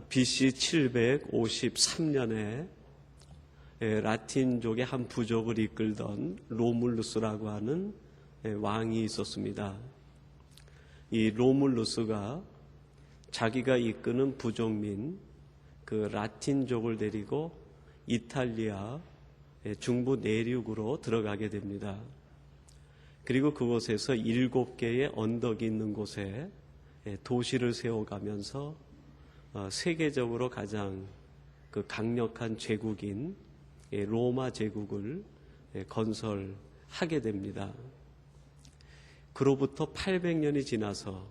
BC 753년에 라틴족의 한 부족을 이끌던 로물루스라고 하는 왕이 있었습니다. 이 로물루스가 자기가 이끄는 부족민 그 라틴족을 데리고 이탈리아 중부 내륙으로 들어가게 됩니다. 그리고 그곳에서 7개의 언덕이 있는 곳에 도시를 세워가면서 세계적으로 가장 그 강력한 제국인 로마 제국을 건설하게 됩니다. 그로부터 800년이 지나서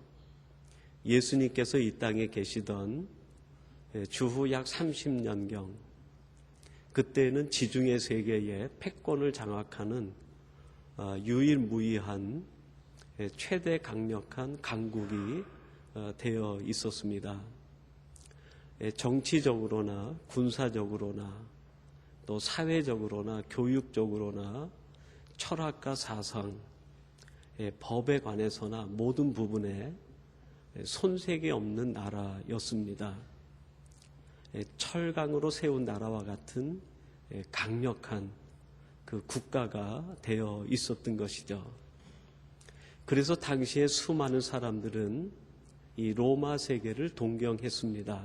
예수님께서 이 땅에 계시던 주후 약 30년경, 그때는 지중해 세계의 패권을 장악하는 유일무이한 최대 강력한 강국이 되어 있었습니다. 정치적으로나 군사적으로나 또 사회적으로나 교육적으로나 철학과 사상, 법에 관해서나 모든 부분에 손색이 없는 나라였습니다. 철강으로 세운 나라와 같은 강력한 그 국가가 되어 있었던 것이죠. 그래서 당시에 수많은 사람들은 이 로마 세계를 동경했습니다.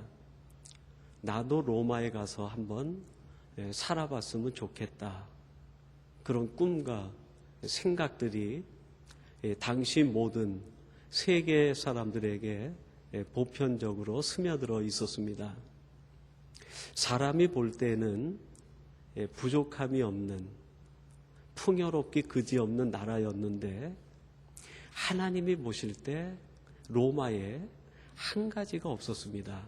나도 로마에 가서 한번 살아봤으면 좋겠다. 그런 꿈과 생각들이 당시 모든 세계 사람들에게 보편적으로 스며들어 있었습니다. 사람이 볼 때는 부족함이 없는, 풍요롭기 그지없는 나라였는데 하나님이 보실 때 로마에 한 가지가 없었습니다.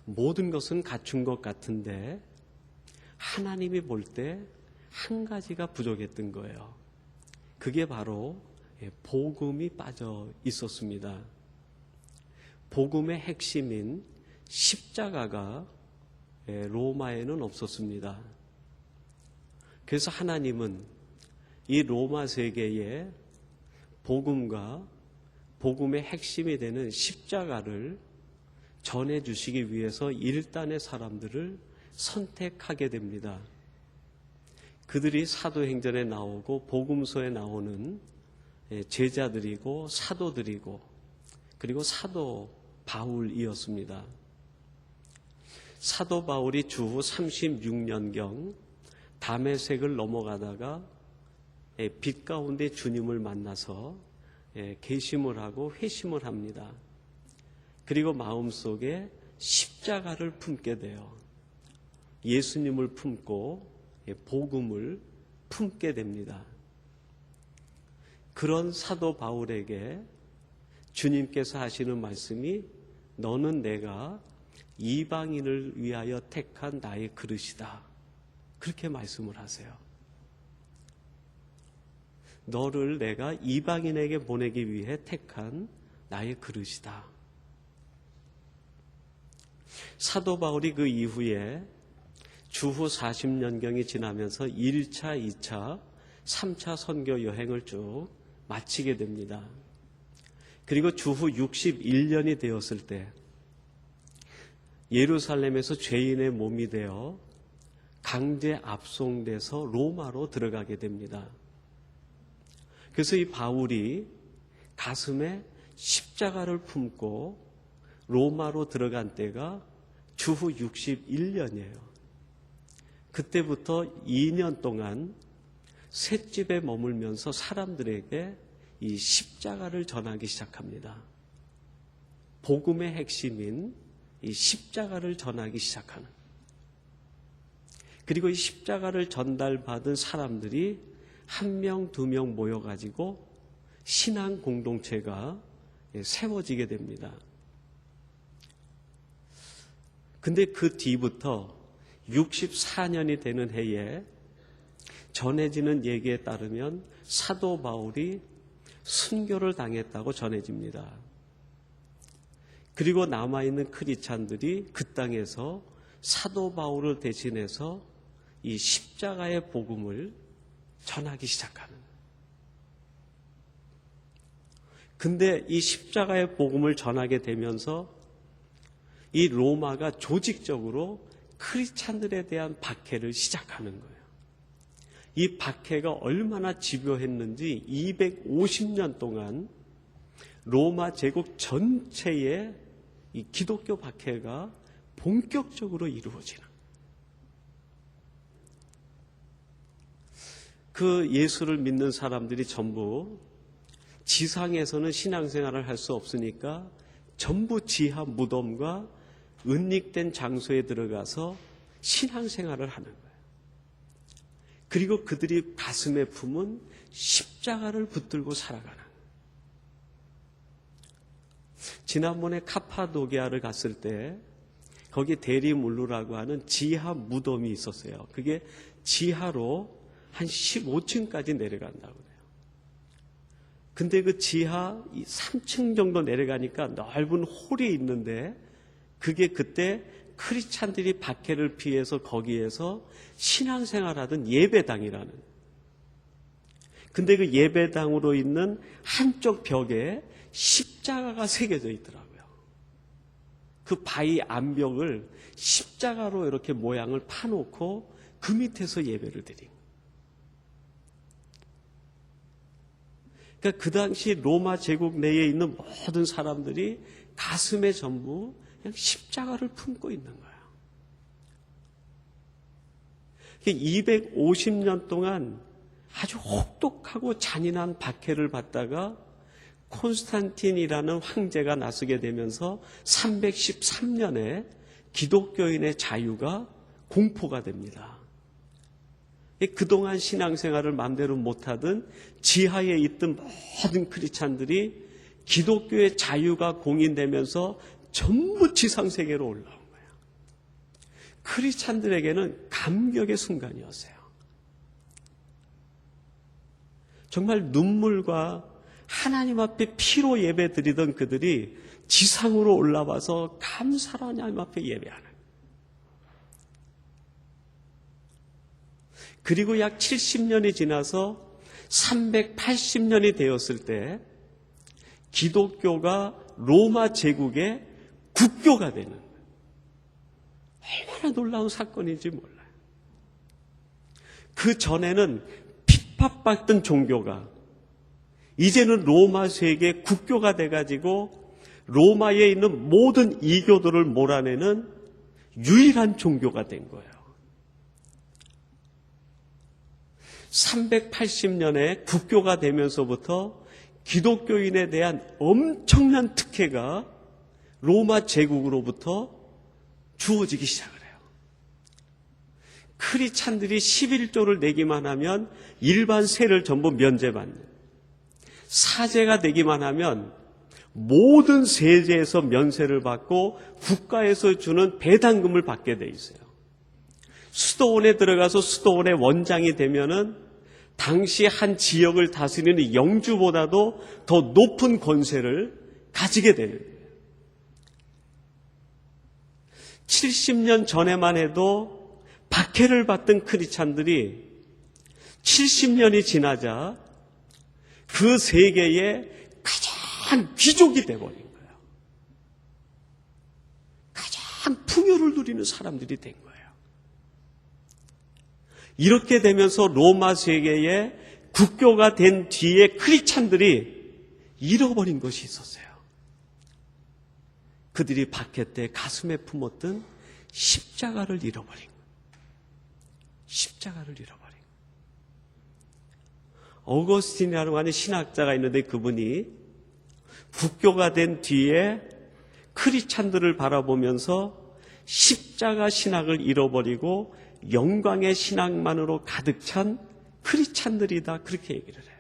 모든 것은 갖춘 것 같은데 하나님이 볼 때 한 가지가 부족했던 거예요. 그게 바로 복음이 빠져 있었습니다. 복음의 핵심인 십자가가 로마에는 없었습니다. 그래서 하나님은 이 로마 세계에 복음과 복음의 핵심이 되는 십자가를 전해주시기 위해서 일단의 사람들을 선택하게 됩니다. 그들이 사도행전에 나오고 복음서에 나오는 제자들이고 사도들이고 그리고 사도 바울이었습니다. 사도 바울이 주후 36년경 다메섹을 넘어가다가 빛 가운데 주님을 만나서 계심을 하고 회심을 합니다. 그리고 마음속에 십자가를 품게 돼요. 예수님을 품고 복음을 품게 됩니다. 그런 사도 바울에게 주님께서 하시는 말씀이 너는 내가 이방인을 위하여 택한 나의 그릇이다. 그렇게 말씀을 하세요. 너를 내가 이방인에게 보내기 위해 택한 나의 그릇이다. 사도 바울이 그 이후에 주후 40년경이 지나면서 1차, 2차, 3차 선교 여행을 쭉 마치게 됩니다. 그리고 주후 61년이 되었을 때 예루살렘에서 죄인의 몸이 되어 강제 압송돼서 로마로 들어가게 됩니다. 그래서 이 바울이 가슴에 십자가를 품고 로마로 들어간 때가 주후 61년이에요. 그때부터 2년 동안 셋집에 머물면서 사람들에게 이 십자가를 전하기 시작합니다. 복음의 핵심인 이 십자가를 전하기 시작하는. 그리고 이 십자가를 전달받은 사람들이 1명, 2명 모여가지고 신앙 공동체가 세워지게 됩니다. 근데 그 뒤부터 64년이 되는 해에 전해지는 얘기에 따르면 사도 바울이 순교를 당했다고 전해집니다. 그리고 남아있는 크리스찬들이 그 땅에서 사도 바울을 대신해서 이 십자가의 복음을 전하기 시작하는. 근데 이 십자가의 복음을 전하게 되면서 이 로마가 조직적으로 크리스찬들에 대한 박해를 시작하는 거예요. 이 박해가 얼마나 집요했는지 250년 동안 로마 제국 전체에 이 기독교 박해가 본격적으로 이루어지는 그 예수를 믿는 사람들이 전부 지상에서는 신앙생활을 할 수 없으니까 전부 지하 무덤과 은닉된 장소에 들어가서 신앙생활을 하는 거예요. 그리고 그들이 가슴에 품은 십자가를 붙들고 살아가는 거예요. 지난번에 카파도기아를 갔을 때 거기 데리물루라고 하는 지하 무덤이 있었어요. 그게 지하로 한 15층까지 내려간다고 해요. 근데 그 지하 3층 정도 내려가니까 넓은 홀이 있는데 그게 그때 크리스찬들이 박해를 피해서 거기에서 신앙생활하던 예배당이라는. 근데 그 예배당으로 있는 한쪽 벽에 십자가가 새겨져 있더라고요. 그 바위 암벽을 십자가로 이렇게 모양을 파놓고 그 밑에서 예배를 드린. 그러니까 그 당시 로마 제국 내에 있는 모든 사람들이 가슴에 전부 그냥 십자가를 품고 있는 거예요. 250년 동안 아주 혹독하고 잔인한 박해를 받다가 콘스탄틴이라는 황제가 나서게 되면서 313년에 기독교인의 자유가 공포가 됩니다. 그동안 신앙생활을 마음대로 못하던 지하에 있던 모든 크리스찬들이 기독교의 자유가 공인되면서 전부 지상세계로 올라온 거예요. 크리스찬들에게는 감격의 순간이었어요. 정말 눈물과 하나님 앞에 피로 예배 드리던 그들이 지상으로 올라와서 감사로 하나님 앞에 예배하는. 그리고 약 70년이 지나서 380년이 되었을 때 기독교가 로마 제국의 국교가 되는 거예요. 얼마나 놀라운 사건인지 몰라요. 그 전에는 핍박받던 종교가 이제는 로마 세계의 국교가 돼가지고 로마에 있는 모든 이교도를 몰아내는 유일한 종교가 된 거예요. 380년에 국교가 되면서부터 기독교인에 대한 엄청난 특혜가 로마 제국으로부터 주어지기 시작을 해요. 크리스찬들이 11조를 내기만 하면 일반 세를 전부 면제받는, 사제가 되기만 하면 모든 세제에서 면세를 받고 국가에서 주는 배당금을 받게 돼 있어요. 수도원에 들어가서 수도원의 원장이 되면은 당시 한 지역을 다스리는 영주보다도 더 높은 권세를 가지게 되는 거예요. 70년 전에만 해도 박해를 받던 크리스찬들이 70년이 지나자 그 세계의 가장 귀족이 되어버린 거예요. 가장 풍요를 누리는 사람들이 된 거예요. 이렇게 되면서 로마 세계의 국교가 된 뒤에 크리스찬들이 잃어버린 것이 있었어요. 그들이 박해 때 가슴에 품었던 십자가를 잃어버린 거예요. 십자가를 잃어버린 거예요. 어거스틴이라고 하는 신학자가 있는데 그분이 국교가 된 뒤에 크리스찬들을 바라보면서 십자가 신학을 잃어버리고 영광의 신앙만으로 가득 찬 크리스찬들이다, 그렇게 얘기를 해요.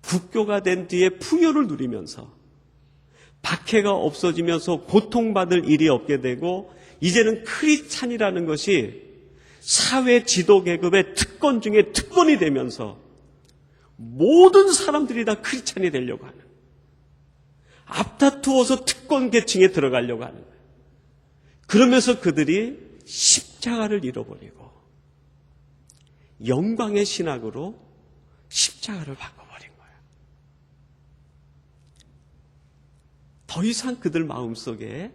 국교가 된 뒤에 풍요를 누리면서 박해가 없어지면서 고통받을 일이 없게 되고 이제는 크리스찬이라는 것이 사회 지도 계급의 특권 중에 특권이 되면서 모든 사람들이 다 크리스찬이 되려고 하는, 앞다투어서 특권 계층에 들어가려고 하는 거예요. 그러면서 그들이 십자가를 잃어버리고 영광의 신학으로 십자가를 바꿔버린 거예요. 더 이상 그들 마음속에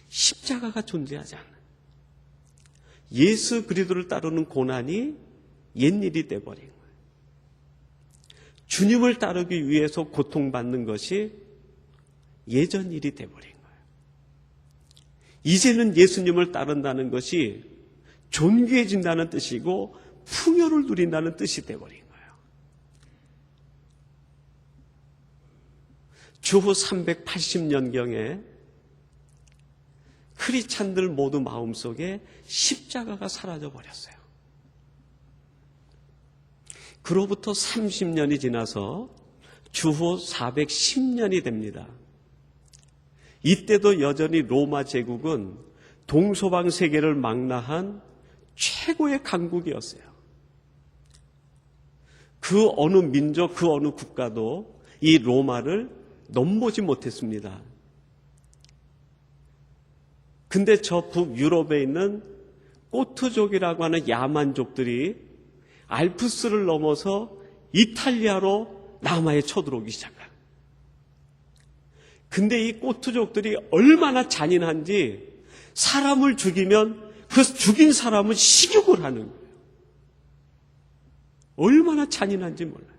십자가가 존재하지 않아요. 예수 그리스도를 따르는 고난이 옛일이 돼버린 거예요. 주님을 따르기 위해서 고통받는 것이 예전 일이 돼버린 거예요. 이제는 예수님을 따른다는 것이 존귀해진다는 뜻이고 풍요를 누린다는 뜻이 돼버린 거예요. 주후 380년경에 크리스찬들 모두 마음속에 십자가가 사라져버렸어요. 그로부터 30년이 지나서 주후 410년이 됩니다. 이때도 여전히 로마 제국은 동서방 세계를 망라한 최고의 강국이었어요. 그 어느 민족, 그 어느 국가도 이 로마를 넘보지 못했습니다. 근데 저 북유럽에 있는 꼬트족이라고 하는 야만족들이 알프스를 넘어서 이탈리아로 남하에 쳐들어오기 시작해요. 근데 이 꼬트족들이 얼마나 잔인한지 사람을 죽이면 그 죽인 사람은 식욕을 하는 거예요. 얼마나 잔인한지 몰라요.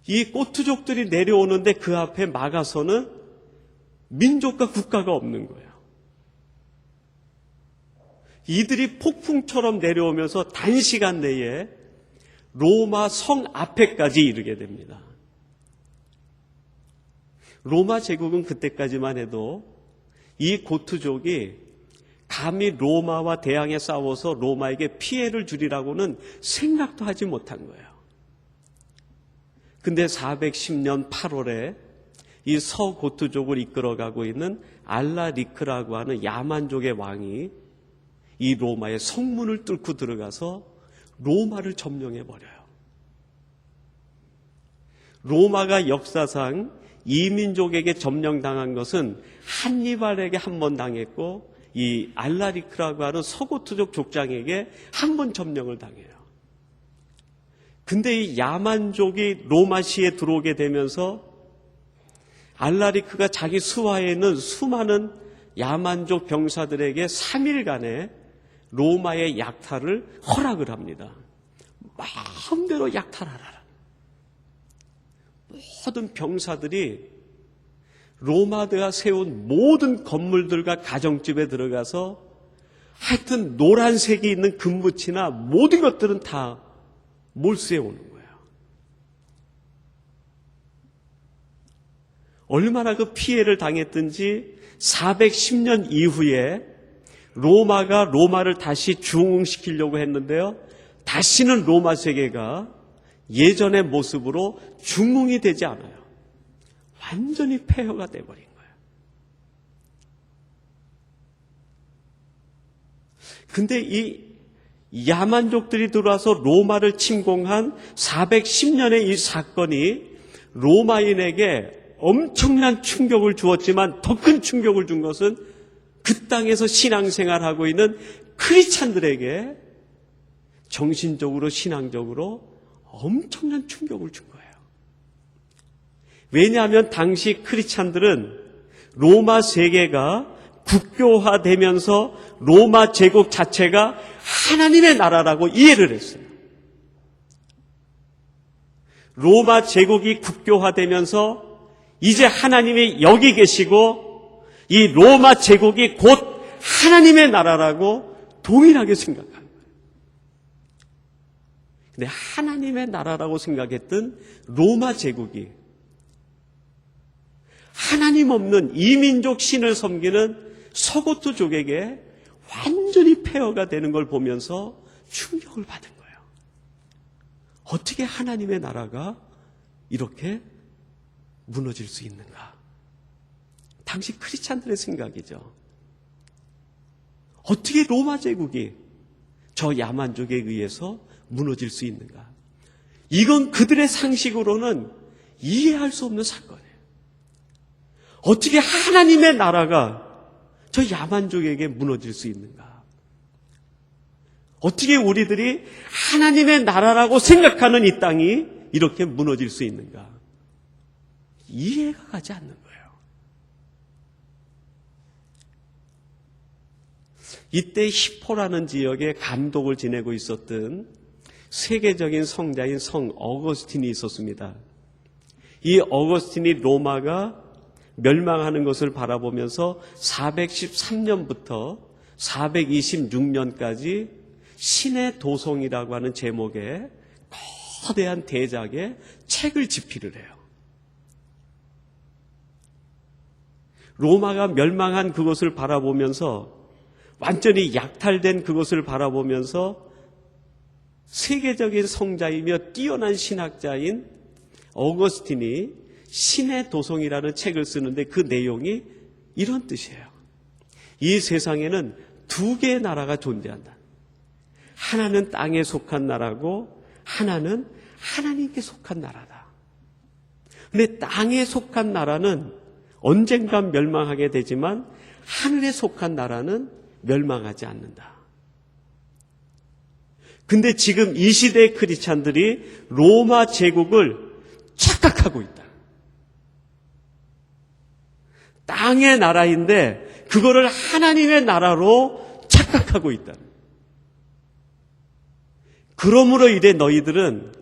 이 꼬트족들이 내려오는데 그 앞에 막아서는 민족과 국가가 없는 거예요. 이들이 폭풍처럼 내려오면서 단시간 내에 로마 성 앞에까지 이르게 됩니다. 로마 제국은 그때까지만 해도 이 고트족이 감히 로마와 대항해 싸워서 로마에게 피해를 주리라고는 생각도 하지 못한 거예요. 근데 410년 8월에 이 서고트족을 이끌어가고 있는 알라리크라고 하는 야만족의 왕이 이 로마의 성문을 뚫고 들어가서 로마를 점령해버려요. 로마가 역사상 이민족에게 점령당한 것은 한니발에게 한 번 당했고 이 알라리크라고 하는 서고트족 족장에게 한 번 점령을 당해요. 근데 이 야만족이 로마시에 들어오게 되면서 알라리크가 자기 수하에 있는 수많은 야만족 병사들에게 3일간의 로마의 약탈을 허락을 합니다. 마음대로 약탈하라. 모든 병사들이 로마가 세운 모든 건물들과 가정집에 들어가서 하여튼 노란색이 있는 금붙이나 모든 것들은 다 몰수해 오는 거예요. 얼마나 그 피해를 당했든지 410년 이후에 로마가 로마를 다시 중흥시키려고 했는데요. 다시는 로마 세계가 예전의 모습으로 중흥이 되지 않아요. 완전히 폐허가 돼버린 거예요. 근데 이 야만족들이 들어와서 로마를 침공한 410년의 이 사건이 로마인에게 엄청난 충격을 주었지만 더 큰 충격을 준 것은 그 땅에서 신앙생활하고 있는 크리스찬들에게 정신적으로 신앙적으로 엄청난 충격을 준 거예요. 왜냐하면 당시 크리스찬들은 로마 세계가 국교화되면서 로마 제국 자체가 하나님의 나라라고 이해를 했어요. 로마 제국이 국교화되면서 이제 하나님이 여기 계시고 이 로마 제국이 곧 하나님의 나라라고 동일하게 생각한 거예요. 근데 하나님의 나라라고 생각했던 로마 제국이 하나님 없는 이민족 신을 섬기는 서고트족에게 완전히 폐허가 되는 걸 보면서 충격을 받은 거예요. 어떻게 하나님의 나라가 이렇게 무너질 수 있는가? 당시 크리스찬들의 생각이죠. 어떻게 로마 제국이 저 야만족에 의해서 무너질 수 있는가? 이건 그들의 상식으로는 이해할 수 없는 사건이에요. 어떻게 하나님의 나라가 저 야만족에게 무너질 수 있는가? 어떻게 우리들이 하나님의 나라라고 생각하는 이 땅이 이렇게 무너질 수 있는가? 이해가 가지 않는 거예요. 이때 히포라는 지역에 감독을 지내고 있었던 세계적인 성자인 성 어거스틴이 있었습니다. 이 어거스틴이 로마가 멸망하는 것을 바라보면서 413년부터 426년까지 신의 도성이라고 하는 제목의 거대한 대작의 책을 집필을 해요. 로마가 멸망한 그것을 바라보면서 완전히 약탈된 그것을 바라보면서 세계적인 성자이며 뛰어난 신학자인 어거스틴이 신의 도성이라는 책을 쓰는데 그 내용이 이런 뜻이에요. 이 세상에는 두 개의 나라가 존재한다. 하나는 땅에 속한 나라고 하나는 하나님께 속한 나라다. 근데 땅에 속한 나라는 언젠간 멸망하게 되지만 하늘에 속한 나라는 멸망하지 않는다. 근데 지금 이 시대의 크리스찬들이 로마 제국을 착각하고 있다. 땅의 나라인데 그거를 하나님의 나라로 착각하고 있다. 그러므로 이래 너희들은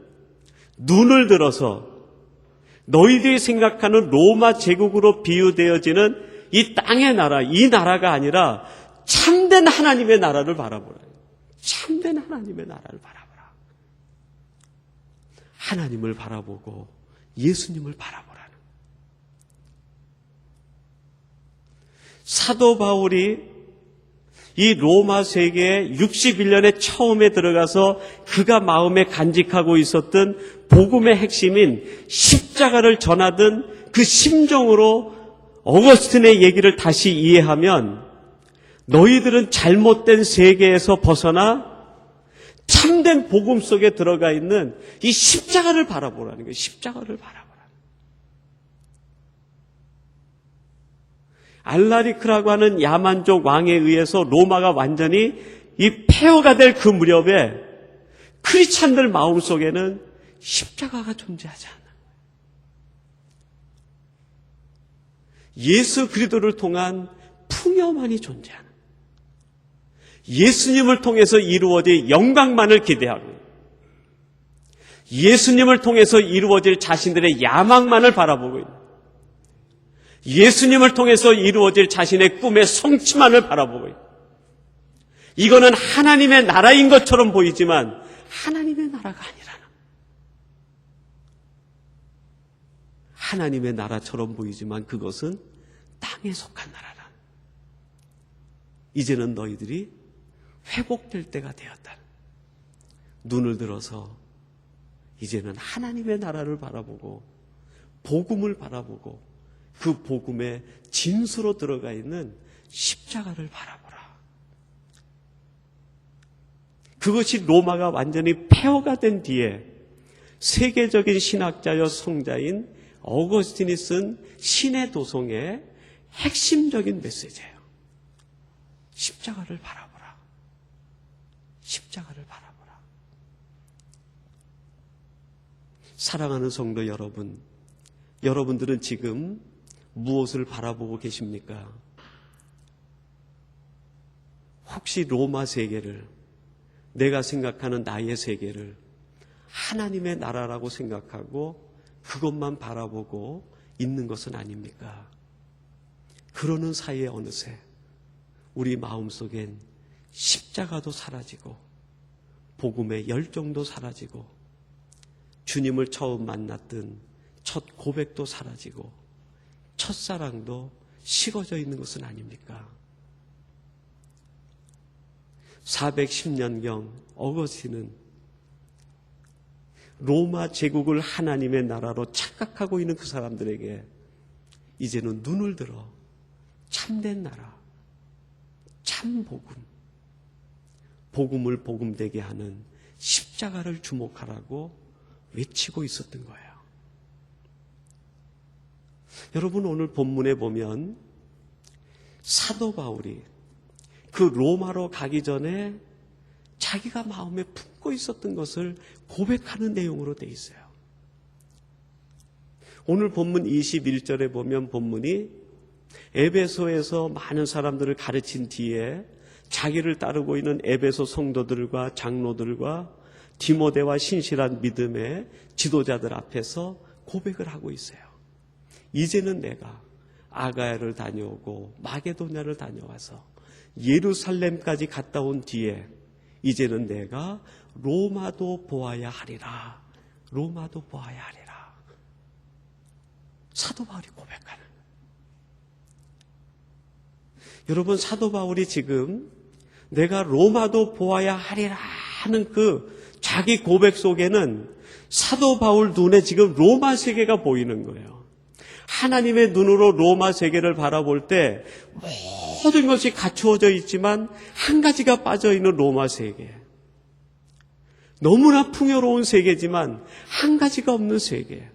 눈을 들어서 너희들이 생각하는 로마 제국으로 비유되어지는 이 땅의 나라, 이 나라가 아니라 참된 하나님의 나라를 바라보라. 참된 하나님의 나라를 바라보라. 하나님을 바라보고 예수님을 바라보라는. 사도 바울이 이 로마 세계에 61년에 처음에 들어가서 그가 마음에 간직하고 있었던 복음의 핵심인 십자가를 전하던 그 심정으로 어거스틴의 얘기를 다시 이해하면 너희들은 잘못된 세계에서 벗어나 참된 복음 속에 들어가 있는 이 십자가를 바라보라는 거예요. 십자가를 바라보라. 알라리크라고 하는 야만족 왕에 의해서 로마가 완전히 이 폐허가 될 그 무렵에 크리스찬들 마음속에는 십자가가 존재하지 않아. 예수 그리스도를 통한 풍요만이 존재하는, 예수님을 통해서 이루어질 영광만을 기대하고 예수님을 통해서 이루어질 자신들의 야망만을 바라보고 있는, 예수님을 통해서 이루어질 자신의 꿈의 성취만을 바라보고 있는, 이거는 하나님의 나라인 것처럼 보이지만 하나님의 나라가 아니라는, 하나님의 나라처럼 보이지만 그것은 땅에 속한 나라라. 이제는 너희들이 회복될 때가 되었다. 눈을 들어서 이제는 하나님의 나라를 바라보고 복음을 바라보고 그 복음의 진수로 들어가 있는 십자가를 바라보라. 그것이 로마가 완전히 폐허가 된 뒤에 세계적인 신학자여 성자인 어거스틴이 쓴 신의 도성의 핵심적인 메시지예요. 십자가를 바라보라. 십자가를 바라보라. 사랑하는 성도 여러분, 여러분들은 지금 무엇을 바라보고 계십니까? 혹시 로마 세계를, 내가 생각하는 나의 세계를 하나님의 나라라고 생각하고 그것만 바라보고 있는 것은 아닙니까? 그러는 사이에 어느새 우리 마음속엔 십자가도 사라지고 복음의 열정도 사라지고 주님을 처음 만났던 첫 고백도 사라지고 첫사랑도 식어져 있는 것은 아닙니까? 410년경 어거스틴은 로마 제국을 하나님의 나라로 착각하고 있는 그 사람들에게 이제는 눈을 들어 참된 나라, 참 복음, 복음을 복음되게 하는 십자가를 주목하라고 외치고 있었던 거예요. 여러분, 오늘 본문에 보면 사도 바울이 그 로마로 가기 전에 자기가 마음에 품고 있었던 것을 고백하는 내용으로 돼 있어요. 오늘 본문 21절에 보면 본문이 에베소에서 많은 사람들을 가르친 뒤에 자기를 따르고 있는 에베소 성도들과 장로들과 디모데와 신실한 믿음의 지도자들 앞에서 고백을 하고 있어요. 이제는 내가 아가야를 다녀오고 마게도냐를 다녀와서 예루살렘까지 갔다 온 뒤에 이제는 내가 로마도 보아야 하리라. 로마도 보아야 하리라. 사도 바울이 고백하는. 여러분, 사도 바울이 지금 내가 로마도 보아야 하리라 하는 그 자기 고백 속에는 사도 바울 눈에 지금 로마 세계가 보이는 거예요. 하나님의 눈으로 로마 세계를 바라볼 때 모든 것이 갖추어져 있지만 한 가지가 빠져있는 로마 세계. 너무나 풍요로운 세계지만 한 가지가 없는 세계.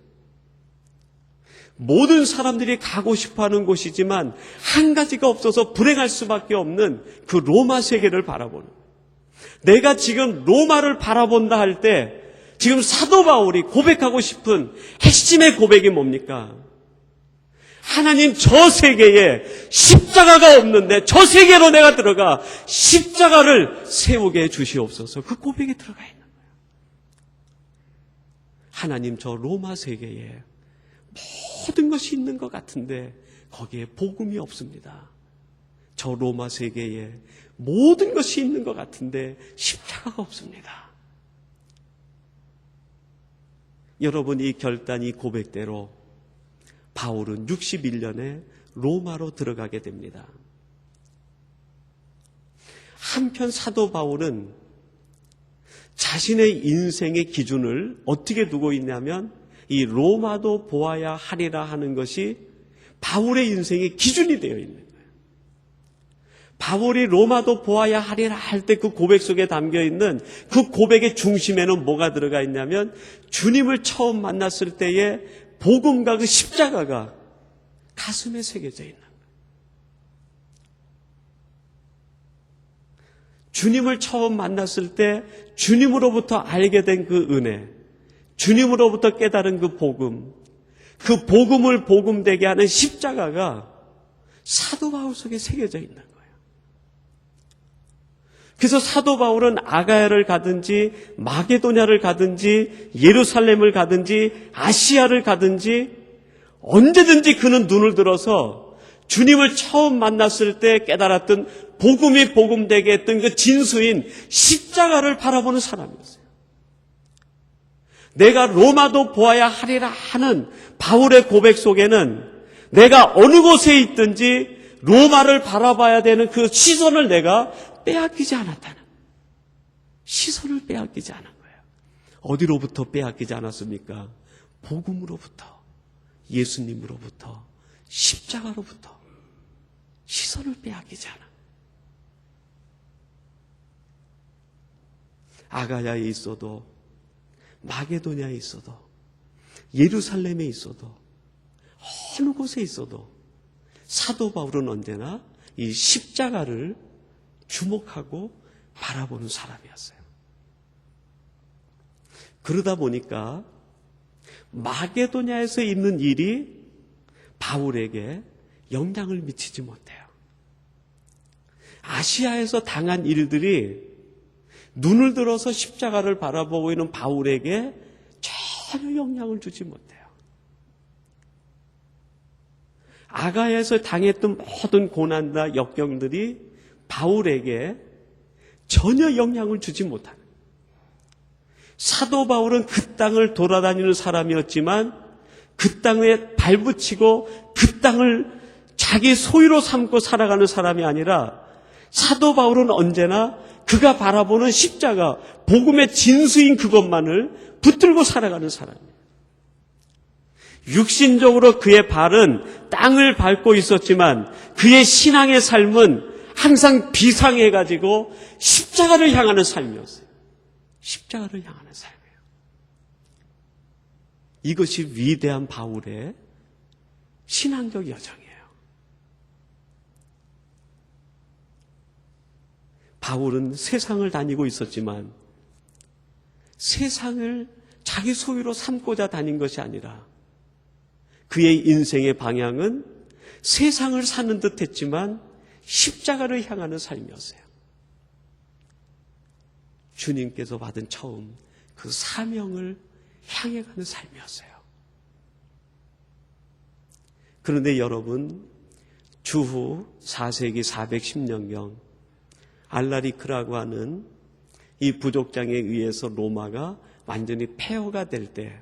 모든 사람들이 가고 싶어하는 곳이지만 한 가지가 없어서 불행할 수밖에 없는 그 로마 세계를 바라보는. 내가 지금 로마를 바라본다 할 때 지금 사도 바울이 고백하고 싶은 핵심의 고백이 뭡니까? 하나님, 저 세계에 십자가가 없는데 저 세계로 내가 들어가 십자가를 세우게 해 주시옵소서. 그 고백에 들어가 있는 거예요. 하나님, 저 로마 세계에 모든 것이 있는 것 같은데 거기에 복음이 없습니다. 저 로마 세계에 모든 것이 있는 것 같은데 십자가가 없습니다. 여러분, 이 결단, 이 고백대로 바울은 61년에 로마로 들어가게 됩니다. 한편 사도 바울은 자신의 인생의 기준을 어떻게 두고 있냐면 이 로마도 보아야 하리라 하는 것이 바울의 인생의 기준이 되어 있는 거예요. 바울이 로마도 보아야 하리라 할 때 그 고백 속에 담겨 있는 그 고백의 중심에는 뭐가 들어가 있냐면 주님을 처음 만났을 때의 복음과 그 십자가가 가슴에 새겨져 있는 거예요. 주님을 처음 만났을 때 주님으로부터 알게 된 그 은혜, 주님으로부터 깨달은 그 복음, 그 복음을 복음되게 하는 십자가가 사도 바울 속에 새겨져 있는 거예요. 그래서 사도 바울은 아가야를 가든지 마게도냐를 가든지 예루살렘을 가든지 아시아를 가든지 언제든지 그는 눈을 들어서 주님을 처음 만났을 때 깨달았던 복음이 복음되게 했던 그 진수인 십자가를 바라보는 사람이었어요. 내가 로마도 보아야 하리라 하는 바울의 고백 속에는 내가 어느 곳에 있든지 로마를 바라봐야 되는 그 시선을 내가 빼앗기지 않았다는, 시선을 빼앗기지 않은 거예요. 어디로부터 빼앗기지 않았습니까? 복음으로부터, 예수님으로부터, 십자가로부터 시선을 빼앗기지 않아. 아가야에 있어도 마게도냐에 있어도 예루살렘에 있어도 어느 곳에 있어도 사도 바울은 언제나 이 십자가를 주목하고 바라보는 사람이었어요. 그러다 보니까 마게도냐에서 있는 일이 바울에게 영향을 미치지 못해요. 아시아에서 당한 일들이 눈을 들어서 십자가를 바라보고 있는 바울에게 전혀 영향을 주지 못해요. 아가야에서 당했던 모든 고난과 역경들이 바울에게 전혀 영향을 주지 못하는. 사도 바울은 그 땅을 돌아다니는 사람이었지만 그 땅에 발붙이고 그 땅을 자기 소유로 삼고 살아가는 사람이 아니라 사도 바울은 언제나 그가 바라보는 십자가, 복음의 진수인 그것만을 붙들고 살아가는 사람이에요. 육신적으로 그의 발은 땅을 밟고 있었지만 그의 신앙의 삶은 항상 비상해가지고 십자가를 향하는 삶이었어요. 십자가를 향하는 삶이에요. 이것이 위대한 바울의 신앙적 여정이에요. 바울은 세상을 다니고 있었지만 세상을 자기 소유로 삼고자 다닌 것이 아니라 그의 인생의 방향은 세상을 사는 듯 했지만 십자가를 향하는 삶이었어요. 주님께서 받은 처음 그 사명을 향해 가는 삶이었어요. 그런데 여러분, 주후 4세기 410년경 알라리크라고 하는 이 부족장에 의해서 로마가 완전히 폐허가 될 때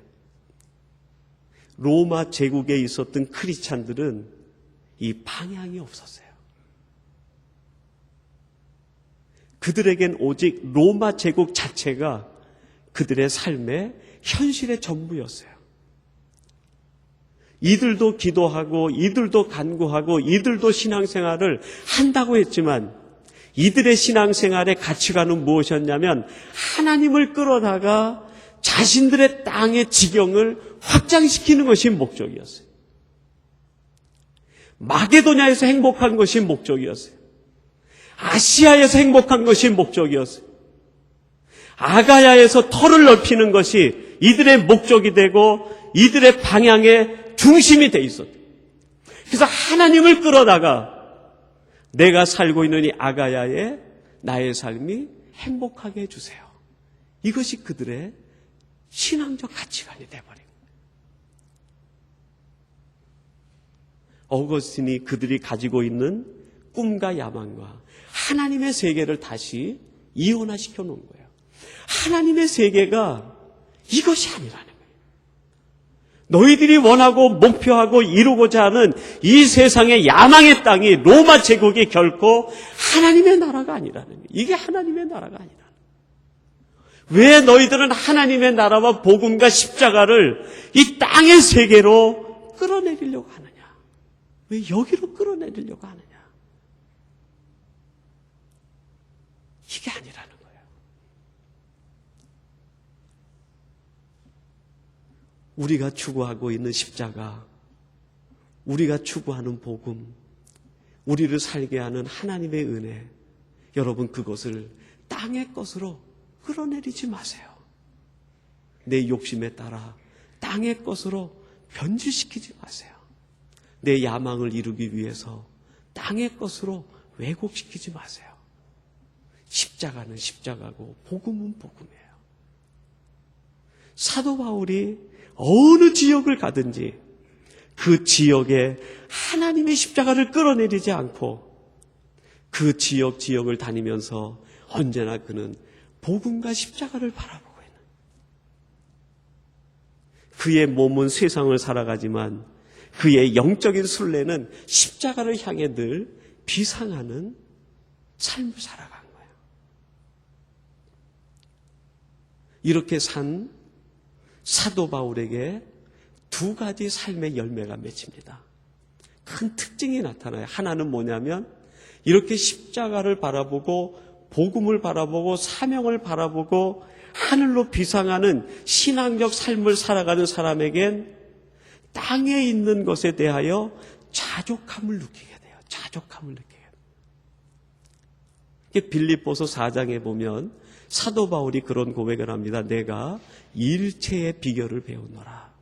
로마 제국에 있었던 크리스찬들은 이 방향이 없었어요. 그들에겐 오직 로마 제국 자체가 그들의 삶의 현실의 전부였어요. 이들도 기도하고 이들도 간구하고 이들도 신앙생활을 한다고 했지만 이들의 신앙생활의 가치관은 무엇이었냐면 하나님을 끌어다가 자신들의 땅의 지경을 확장시키는 것이 목적이었어요. 마게도냐에서 행복한 것이 목적이었어요. 아시아에서 행복한 것이 목적이었어요. 아가야에서 터를 넓히는 것이 이들의 목적이 되고 이들의 방향의 중심이 돼 있었어요. 그래서 하나님을 끌어다가 내가 살고 있는 이 아가야에 나의 삶이 행복하게 해주세요. 이것이 그들의 신앙적 가치관이 돼버린 거예요. 어거스틴이 그들이 가지고 있는 꿈과 야망과 하나님의 세계를 다시 이원화시켜 놓은 거예요. 하나님의 세계가 이것이 아니라는 거예요. 너희들이 원하고 목표하고 이루고자 하는 이 세상의 야망의 땅이 로마 제국이 결코 하나님의 나라가 아니라는 거예요. 이게 하나님의 나라가 아니라는 거예요. 왜 너희들은 하나님의 나라와 복음과 십자가를 이 땅의 세계로 끌어내리려고 하느냐? 왜 여기로 끌어내리려고 하느냐? 이게 아니라는 거예요. 우리가 추구하고 있는 십자가, 우리가 추구하는 복음, 우리를 살게 하는 하나님의 은혜, 여러분 그것을 땅의 것으로 끌어내리지 마세요. 내 욕심에 따라 땅의 것으로 변질시키지 마세요. 내 야망을 이루기 위해서 땅의 것으로 왜곡시키지 마세요. 십자가는 십자가고 복음은 복음이에요. 사도 바울이 어느 지역을 가든지 그 지역에 하나님의 십자가를 끌어내리지 않고 그 지역을 다니면서 언제나 그는 복음과 십자가를 바라보고 있는, 그의 몸은 세상을 살아가지만 그의 영적인 순례는 십자가를 향해 늘 비상하는 삶을 살아간 거예요. 이렇게 산 사도 바울에게 두 가지 삶의 열매가 맺힙니다. 큰 특징이 나타나요. 하나는 뭐냐면 이렇게 십자가를 바라보고 복음을 바라보고 사명을 바라보고 하늘로 비상하는 신앙적 삶을 살아가는 사람에겐 땅에 있는 것에 대하여 자족함을 느끼게 돼요. 자족함을 느끼게 돼요. 빌립보서 4장에 보면 사도 바울이 그런 고백을 합니다. 내가 일체의 비결을 배우노라.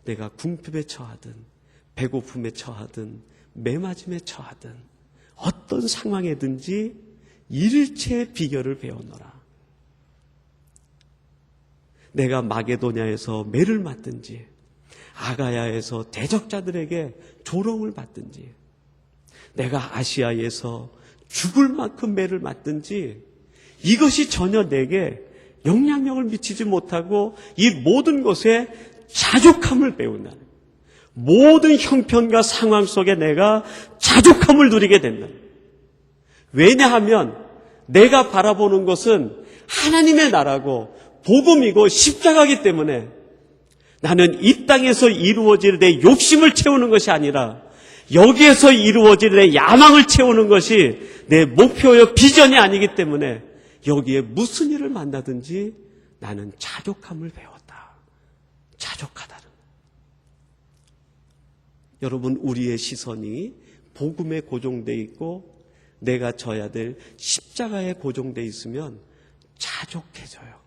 내가 궁핍에 처하든 배고픔에 처하든 매맞음에 처하든 어떤 상황에든지 일체의 비결을 배우노라. 내가 마게도냐에서 매를 맞든지 아가야에서 대적자들에게 조롱을 받든지 내가 아시아에서 죽을 만큼 매를 맞든지 이것이 전혀 내게 영향력을 미치지 못하고 이 모든 것에 자족함을 배운다는, 모든 형편과 상황 속에 내가 자족함을 누리게 된다. 왜냐하면 내가 바라보는 것은 하나님의 나라고 복음이고 십자가이기 때문에 나는 이 땅에서 이루어질 내 욕심을 채우는 것이 아니라 여기에서 이루어질 내 야망을 채우는 것이 내 목표요 비전이 아니기 때문에 여기에 무슨 일을 만나든지 나는 자족함을 배웠다. 자족하다는. 여러분, 우리의 시선이 복음에 고정되어 있고 내가 져야 될 십자가에 고정되어 있으면 자족해져요.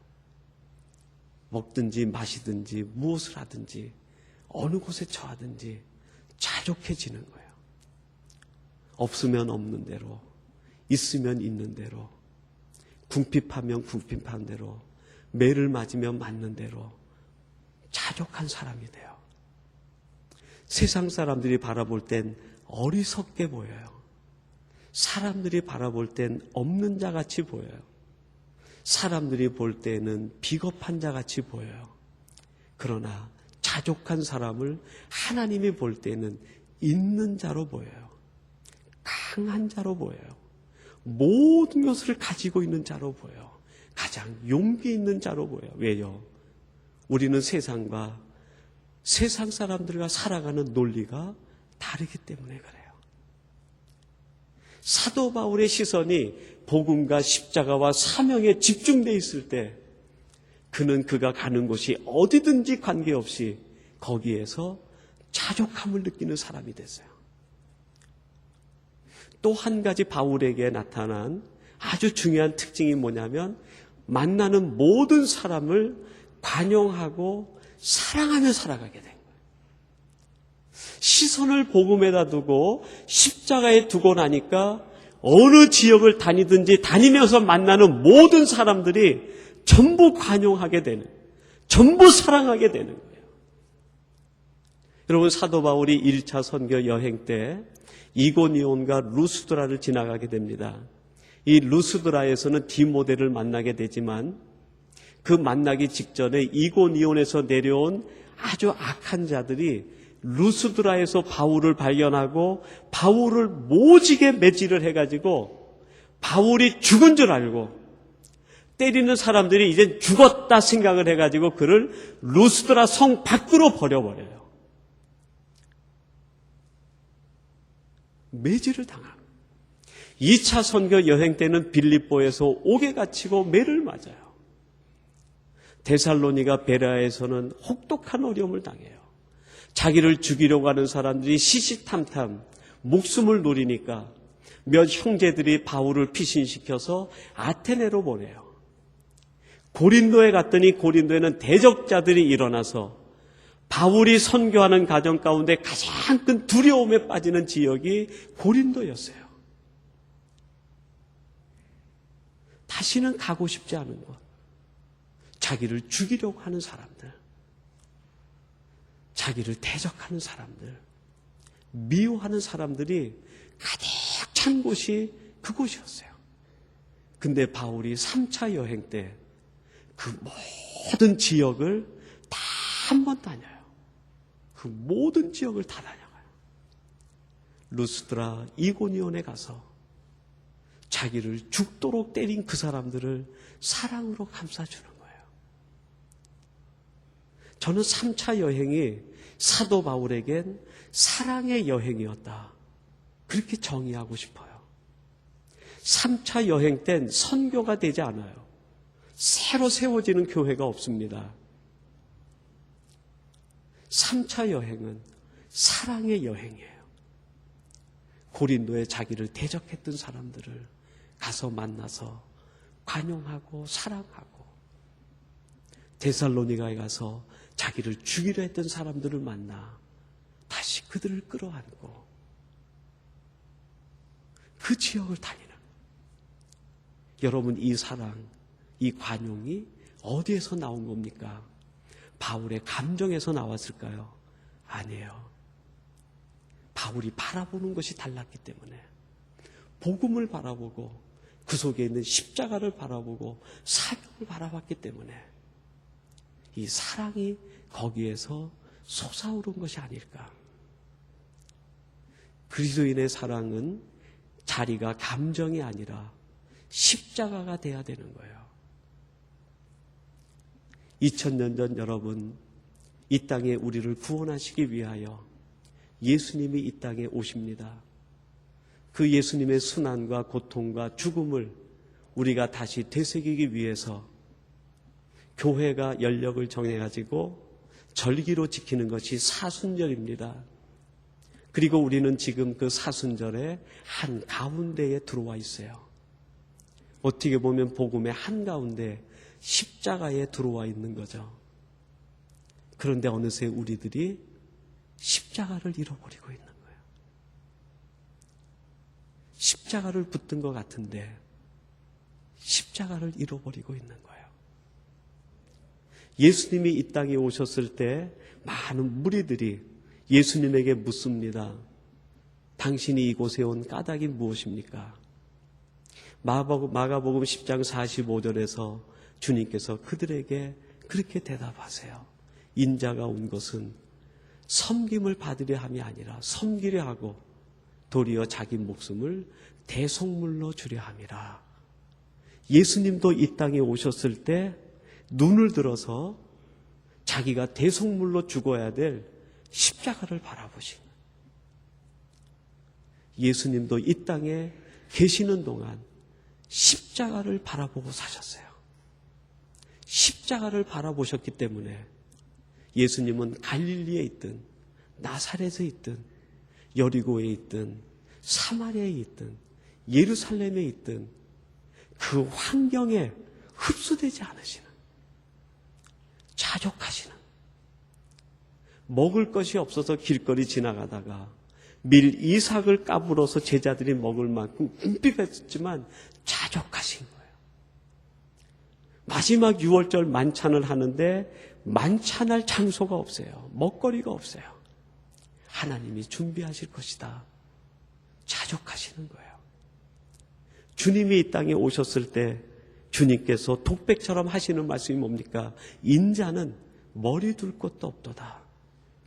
먹든지 마시든지 무엇을 하든지 어느 곳에 처하든지 자족해지는 거예요. 없으면 없는 대로, 있으면 있는 대로, 궁핍하면 궁핍한 대로, 매를 맞으면 맞는 대로 자족한 사람이 돼요. 세상 사람들이 바라볼 땐 어리석게 보여요. 사람들이 바라볼 땐 없는 자 같이 보여요. 사람들이 볼 때는 비겁한 자 같이 보여요. 그러나 자족한 사람을 하나님이 볼 때는 있는 자로 보여요. 강한 자로 보여요. 모든 것을 가지고 있는 자로 보여요. 가장 용기 있는 자로 보여요. 왜요? 우리는 세상과 세상 사람들과 살아가는 논리가 다르기 때문에 그래요. 사도 바울의 시선이 복음과 십자가와 사명에 집중되어 있을 때 그는 그가 가는 곳이 어디든지 관계없이 거기에서 자족함을 느끼는 사람이 됐어요. 또 한 가지 바울에게 나타난 아주 중요한 특징이 뭐냐면 만나는 모든 사람을 관용하고 사랑하며 살아가게 된 거예요. 시선을 복음에다 두고 십자가에 두고 나니까 어느 지역을 다니든지 다니면서 만나는 모든 사람들이 전부 관용하게 되는, 전부 사랑하게 되는 거예요. 여러분, 사도 바울이 1차 선교 여행 때 이고니온과 루스드라를 지나가게 됩니다. 이 루스드라에서는 디모데를 만나게 되지만 그 만나기 직전에 이고니온에서 내려온 아주 악한 자들이 루스드라에서 바울을 발견하고 바울을 모지게 매질을 해가지고 바울이 죽은 줄 알고 때리는 사람들이 이제 죽었다 생각을 해가지고 그를 루스드라 성 밖으로 버려버려요. 매질을 당합니다. 2차 선교 여행 때는 빌립보에서 옥에 갇히고 매를 맞아요. 데살로니가 베레아에서는 혹독한 어려움을 당해요. 자기를 죽이려고 하는 사람들이 시시탐탐 목숨을 노리니까 몇 형제들이 바울을 피신시켜서 아테네로 보내요. 고린도에 갔더니 고린도에는 대적자들이 일어나서 바울이 선교하는 가정 가운데 가장 큰 두려움에 빠지는 지역이 고린도였어요. 다시는 가고 싶지 않은 곳. 자기를 죽이려고 하는 사람들. 자기를 대적하는 사람들. 미워하는 사람들이 가득 찬 곳이 그곳이었어요. 근데 바울이 3차 여행 때 그 모든 지역을 다 한 번 다녀요. 그 모든 지역을 다 다녀가요. 루스드라, 이고니온에 가서 자기를 죽도록 때린 그 사람들을 사랑으로 감싸주는 거예요. 저는 3차 여행이 사도 바울에겐 사랑의 여행이었다. 그렇게 정의하고 싶어요. 3차 여행 땐 선교가 되지 않아요. 새로 세워지는 교회가 없습니다. 3차 여행은 사랑의 여행이에요. 고린도에 자기를 대적했던 사람들을 가서 만나서 관용하고 사랑하고, 데살로니가에 가서 자기를 죽이려 했던 사람들을 만나 다시 그들을 끌어안고 그 지역을 다니는. 여러분, 이 사랑, 이 관용이 어디에서 나온 겁니까? 바울의 감정에서 나왔을까요? 아니에요. 바울이 바라보는 것이 달랐기 때문에, 복음을 바라보고 그 속에 있는 십자가를 바라보고 사명을 바라봤기 때문에 이 사랑이 거기에서 솟아오른 것이 아닐까. 그리스도인의 사랑은 자리가 감정이 아니라 십자가가 돼야 되는 거예요. 2000년 전 여러분, 이 땅에 우리를 구원하시기 위하여 예수님이 이 땅에 오십니다. 그 예수님의 순환과 고통과 죽음을 우리가 다시 되새기기 위해서 교회가 연력을 정해가지고 절기로 지키는 것이 사순절입니다. 그리고 우리는 지금 그 사순절의 한 가운데에 들어와 있어요. 어떻게 보면 복음의 한 가운데 십자가에 들어와 있는 거죠. 그런데 어느새 우리들이 십자가를 잃어버리고 있는 거예요. 십자가를 붙든 것 같은데 십자가를 잃어버리고 있는 거예요. 예수님이 이 땅에 오셨을 때 많은 무리들이 예수님에게 묻습니다. 당신이 이곳에 온 까닭이 무엇입니까? 마가복음 10장 45절에서 주님께서 그들에게 그렇게 대답하세요. 인자가 온 것은 섬김을 받으려 함이 아니라 섬기려 하고 도리어 자기 목숨을 대속물로 주려 함이라. 예수님도 이 땅에 오셨을 때 눈을 들어서 자기가 대속물로 죽어야 될 십자가를 바라보신 거예요. 예수님도 이 땅에 계시는 동안 십자가를 바라보고 사셨어요. 십자가를 바라보셨기 때문에 예수님은 갈릴리에 있든 나사렛에 있든 여리고에 있든 사마리아에 있든 예루살렘에 있든 그 환경에 흡수되지 않으시는, 자족하시는, 먹을 것이 없어서 길거리 지나가다가 밀 이삭을 까불어서 제자들이 먹을 만큼 궁핍했지만 자족하신 거예요. 마지막 6월절 만찬을 하는데 만찬할 장소가 없어요. 먹거리가 없어요. 하나님이 준비하실 것이다. 자족하시는 거예요. 주님이 이 땅에 오셨을 때 주님께서 독백처럼 하시는 말씀이 뭡니까? 인자는 머리 둘 곳도 없도다.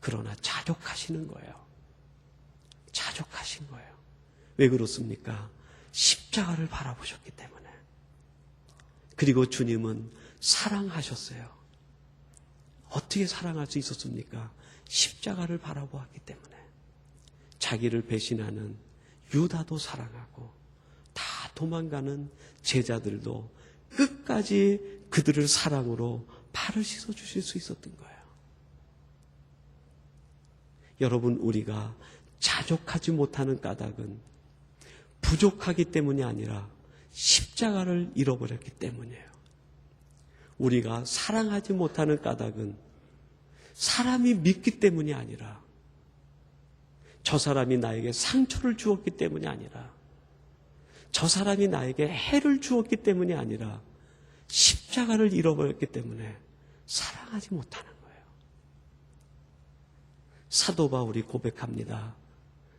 그러나 자족하시는 거예요. 자족하신 거예요. 왜 그렇습니까? 십자가를 바라보셨기 때문에. 그리고 주님은 사랑하셨어요. 어떻게 사랑할 수 있었습니까? 십자가를 바라보았기 때문에. 자기를 배신하는 유다도 사랑하고 다 도망가는 제자들도 끝까지 그들을 사랑으로 발을 씻어 주실 수 있었던 거예요. 여러분, 우리가 자족하지 못하는 까닭은 부족하기 때문이 아니라 십자가를 잃어버렸기 때문이에요. 우리가 사랑하지 못하는 까닭은 사람이 믿기 때문이 아니라 저 사람이 나에게 상처를 주었기 때문이 아니라 저 사람이 나에게 해를 주었기 때문이 아니라 십자가를 잃어버렸기 때문에 사랑하지 못하는 거예요. 사도 바울이 고백합니다.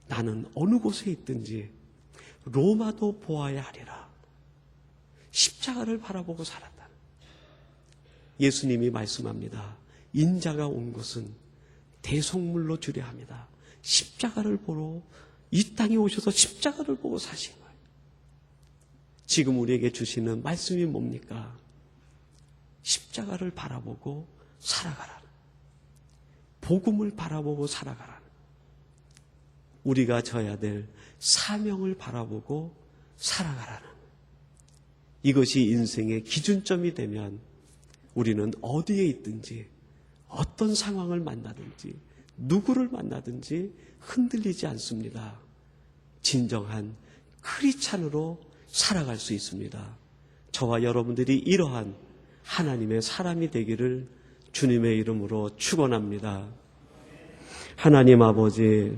나는 어느 곳에 있든지 로마도 보아야 하리라. 십자가를 바라보고 살았다. 예수님이 말씀합니다. 인자가 온 것은 대속물로 주려 합니다. 십자가를 보러 이 땅에 오셔서 십자가를 보고 사신 거예요. 지금 우리에게 주시는 말씀이 뭡니까? 십자가를 바라보고 살아가라는, 복음을 바라보고 살아가라는, 우리가 져야 될 사명을 바라보고 살아가라는, 이것이 인생의 기준점이 되면 우리는 어디에 있든지 어떤 상황을 만나든지 누구를 만나든지 흔들리지 않습니다. 진정한 크리스찬으로 살아갈 수 있습니다. 저와 여러분들이 이러한 하나님의 사람이 되기를 주님의 이름으로 축원합니다. 하나님 아버지,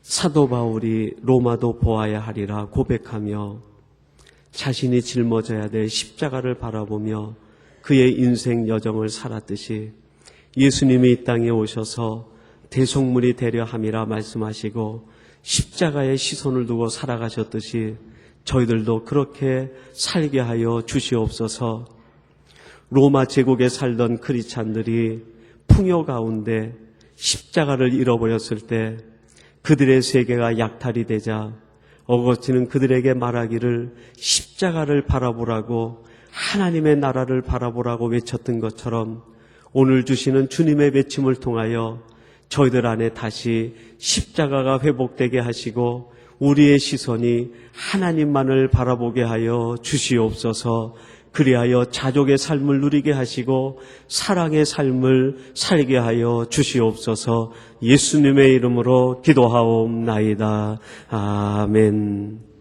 사도 바울이 로마도 보아야 하리라 고백하며 자신이 짊어져야 될 십자가를 바라보며 그의 인생 여정을 살았듯이 예수님이 이 땅에 오셔서 대속물이 되려 함이라 말씀하시고 십자가에 시선을 두고 살아가셨듯이 저희들도 그렇게 살게 하여 주시옵소서. 로마 제국에 살던 크리스찬들이 풍요 가운데 십자가를 잃어버렸을 때 그들의 세계가 약탈이 되자 어거스틴은 그들에게 말하기를 십자가를 바라보라고, 하나님의 나라를 바라보라고 외쳤던 것처럼 오늘 주시는 주님의 외침을 통하여 저희들 안에 다시 십자가가 회복되게 하시고 우리의 시선이 하나님만을 바라보게 하여 주시옵소서. 그리하여 자족의 삶을 누리게 하시고 사랑의 삶을 살게 하여 주시옵소서. 예수님의 이름으로 기도하옵나이다. 아멘.